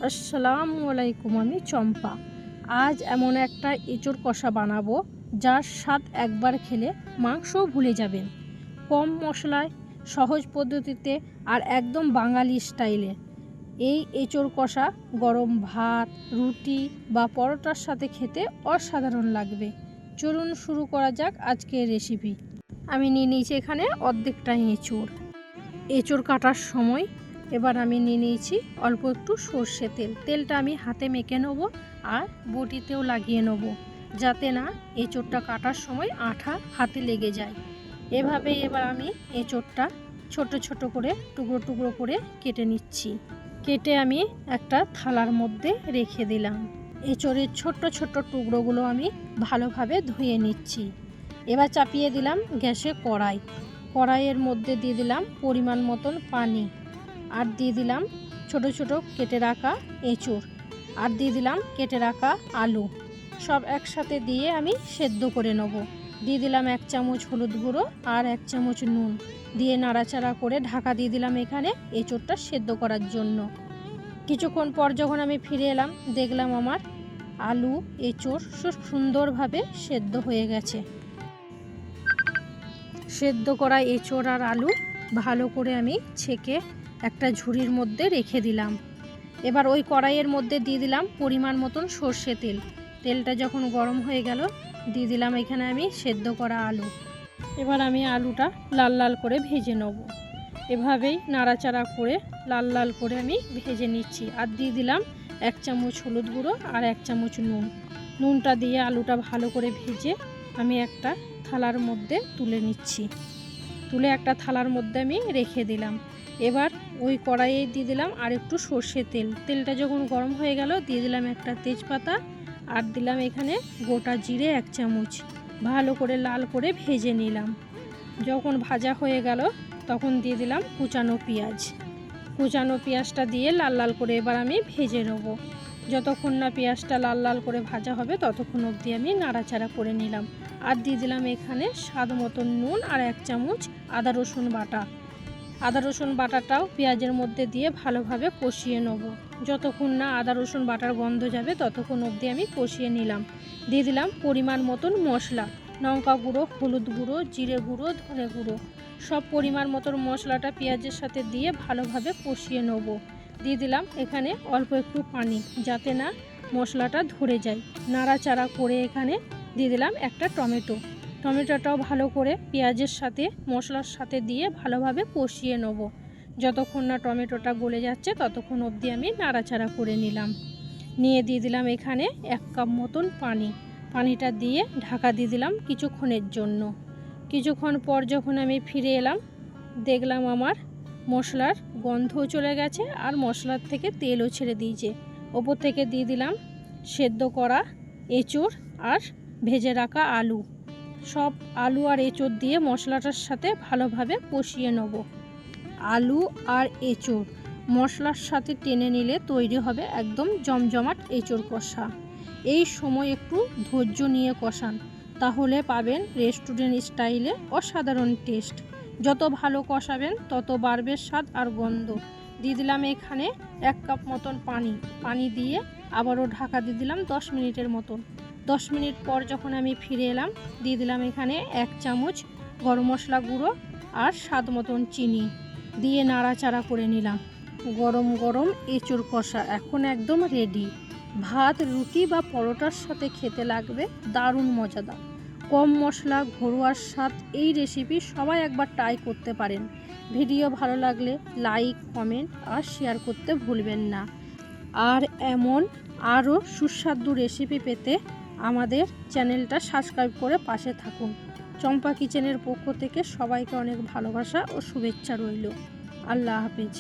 আসসালামু আলাইকুম, আমি চম্পা। আজ এমন একটা এঁচোড় কষা বানাবো যার স্বাদ একবার খেলে মাংসও ভুলে যাবেন। কম মশলায়, সহজ পদ্ধতিতে আর একদম বাঙালি স্টাইলে এই এঁচোড় কষা গরম ভাত, রুটি বা পরোটার সাথে খেতে অসাধারণ লাগবে। চলুন শুরু করা যাক আজকের রেসিপি। আমি নিয়ে নিয়েছি এখানে অর্ধেকটা এঁচোড়। এঁচোড় কাটার সময় এবার আমি নিয়ে নিয়েছি অল্প একটু সর্ষে তেল। তেলটা আমি হাতে মেখে নেবো আর বটিতেও লাগিয়ে নেব, যাতে না এঁচোড়টা কাটার সময় আঠা হাতে লেগে যায়। এভাবেই এবার আমি এঁচোড়টা ছোট ছোট করে টুকরো টুকরো করে কেটে নিচ্ছি। কেটে আমি একটা থালার মধ্যে রেখে দিলাম। এঁচোড়ের ছোট্ট ছোট্ট টুকরোগুলো আমি ভালোভাবে ধুয়ে নিচ্ছি। এবার চাপিয়ে দিলাম গ্যাসে কড়াইয়ের মধ্যে দিয়ে দিলাম পরিমাণ মতন পানি, আর দিয়ে দিলাম ছোট ছোট কেটে রাখা এঁচোড়, আর দিয়ে দিলাম কেটে রাখা আলু। সব একসাথে দিয়ে আমি সেদ্ধ করে নেব। দিয়ে দিলাম 1 চামচ হলুদ গুঁড়ো আর 1 চামচ নুন, দিয়ে নাড়াচাড়া করে ঢাকা দিয়ে দিলাম এখানে এঁচোড়টা সেদ্ধ করার জন্য। কিছুক্ষণ পর যখন আমি ফিরে এলাম, দেখলাম আমার আলু এঁচোড় খুব সুন্দরভাবে সেদ্ধ হয়ে গেছে। সেদ্ধ করা এঁচোড় আর আলু ভালো করে আমি ছেঁকে একটা ঝুড়ির মধ্যে রেখে দিলাম। এবার ওই কড়াইয়ের মধ্যে দিয়ে দিলাম পরিমাণ মতন সর্ষে তেল। তেলটা যখন গরম হয়ে গেল, দিয়ে দিলাম এখানে আমি সেদ্ধ করা আলু। এবার আমি আলুটা লাল লাল করে ভেজে নেব। এভাবেই নাড়াচাড়া করে লাল লাল করে আমি ভেজে নিচ্ছি। আর দিয়ে দিলাম 1 চামচ হলুদ গুঁড়ো আর 1 চামচ নুন। নুনটা দিয়ে আলুটা ভালো করে ভেজে আমি একটা থালার মধ্যে তুলে নিচ্ছি। তুলে একটা থালার মধ্যে আমি রেখে দিলাম। এবার ওই কড়াইয়ে দিয়ে দিলাম আর একটু সর্ষে তেল। তেলটা যখন গরম হয়ে গেল, দিয়ে দিলাম একটা তেজপাতা, আর দিলাম এখানে গোটা জিরে 1 চামচ। ভালো করে লাল করে ভেজে নিলাম। যখন ভাজা হয়ে গেল, তখন দিয়ে দিলাম কুচানো পেঁয়াজটা দিয়ে লাল লাল করে এবার আমি ভেজে নেব। যতক্ষণ না পেঁয়াজটা লাল লাল করে ভাজা হবে ততক্ষণ অবধি আমি নাড়াচাড়া করে নিলাম। আর দিয়ে দিলাম এখানে স্বাদ মতন নুন আর 1 চামচ আদা রসুন বাটা। আদা রসুন বাটাটাও পেঁয়াজের মধ্যে দিয়ে ভালোভাবে কষিয়ে নেব। যতক্ষণ না আদা রসুন বাটার গন্ধ যাবে ততক্ষণ অবধি আমি কষিয়ে নিলাম। দিয়ে দিলাম পরিমাণ মতন মশলা, লঙ্কা গুঁড়ো, হলুদ গুঁড়ো, জিরে গুঁড়ো, ধনে গুঁড়ো। সব পরিমাণ মতন মশলাটা পেঁয়াজের সাথে দিয়ে ভালোভাবে কষিয়ে নেব। দিয়ে দিলাম এখানে অল্প একটু পানি, যাতে না মশলাটা ধরে যায়। নাড়াচাড়া করে এখানে দিয়ে দিলাম একটা টমেটোটাও ভালো করে পেঁয়াজের সাথে মশলার সাথে দিয়ে ভালোভাবে কষিয়ে নেব। যতক্ষণ না টমেটোটা গলে যাচ্ছে ততক্ষণ অবধি আমি নাড়াচাড়া করে নিলাম। নিয়ে দিয়ে দিলাম এখানে 1 কাপ মতন পানিটা দিয়ে ঢাকা দিয়ে দিলাম কিছুক্ষণের জন্য। কিছুক্ষণ পর যখন আমি ফিরে এলাম, দেখলাম আমার মশলার গন্ধও চলে গেছে আর মশলার থেকে তেলও ছেড়ে দিয়েছে। ওপর থেকে দিয়ে দিলাম সেদ্ধ করা এঁচোড় আর ভেজে রাখা আলু। সব আলু আর এঁচোড় দিয়ে মশলাটার সাথে ভালোভাবে কষিয়ে নেব। আলু আর এঁচোড় মশলার সাথে টেনে নিলে তৈরি হবে একদম জমজমাট এঁচোড় কষা। এই সময় একটু ধৈর্য নিয়ে কষান, তাহলে পাবেন রেস্টুরেন্ট স্টাইলে অসাধারণ টেস্ট। যত ভালো কষাবেন তত বাড়বে স্বাদ আর গন্ধ। দিয়ে দিলাম এখানে 1 কাপ মতন পানি দিয়ে আবারও ঢাকা দিয়ে দিলাম 10 মিনিটের মতন। 10 মিনিট পর যখন আমি ফিরে এলাম, দিয়ে দিলাম এখানে 1 চামচ গরম মশলা গুঁড়ো আর স্বাদ মতন চিনি, দিয়ে নাড়াচাড়া করে নিলাম। গরম গরম এঁচোড় কষা এখন একদম রেডি। ভাত, রুটি বা পরোটার সাথে খেতে লাগবে দারুণ মজাদার। কম মশলা, ঘরোয়া স্বাদ। এই রেসিপি সবাই একবার ট্রাই করতে পারেন। ভিডিও ভালো লাগলে লাইক, কমেন্ট আর শেয়ার করতে ভুলবেন না। আর এমন আরও সুস্বাদু রেসিপি পেতে আমাদের চ্যানেলটা সাবস্ক্রাইব করে পাশে থাকুন। চম্পা কিচেনের পক্ষ থেকে সবাইকে অনেক ভালোবাসা ও শুভেচ্ছা রইল। আল্লাহ হাফেজ।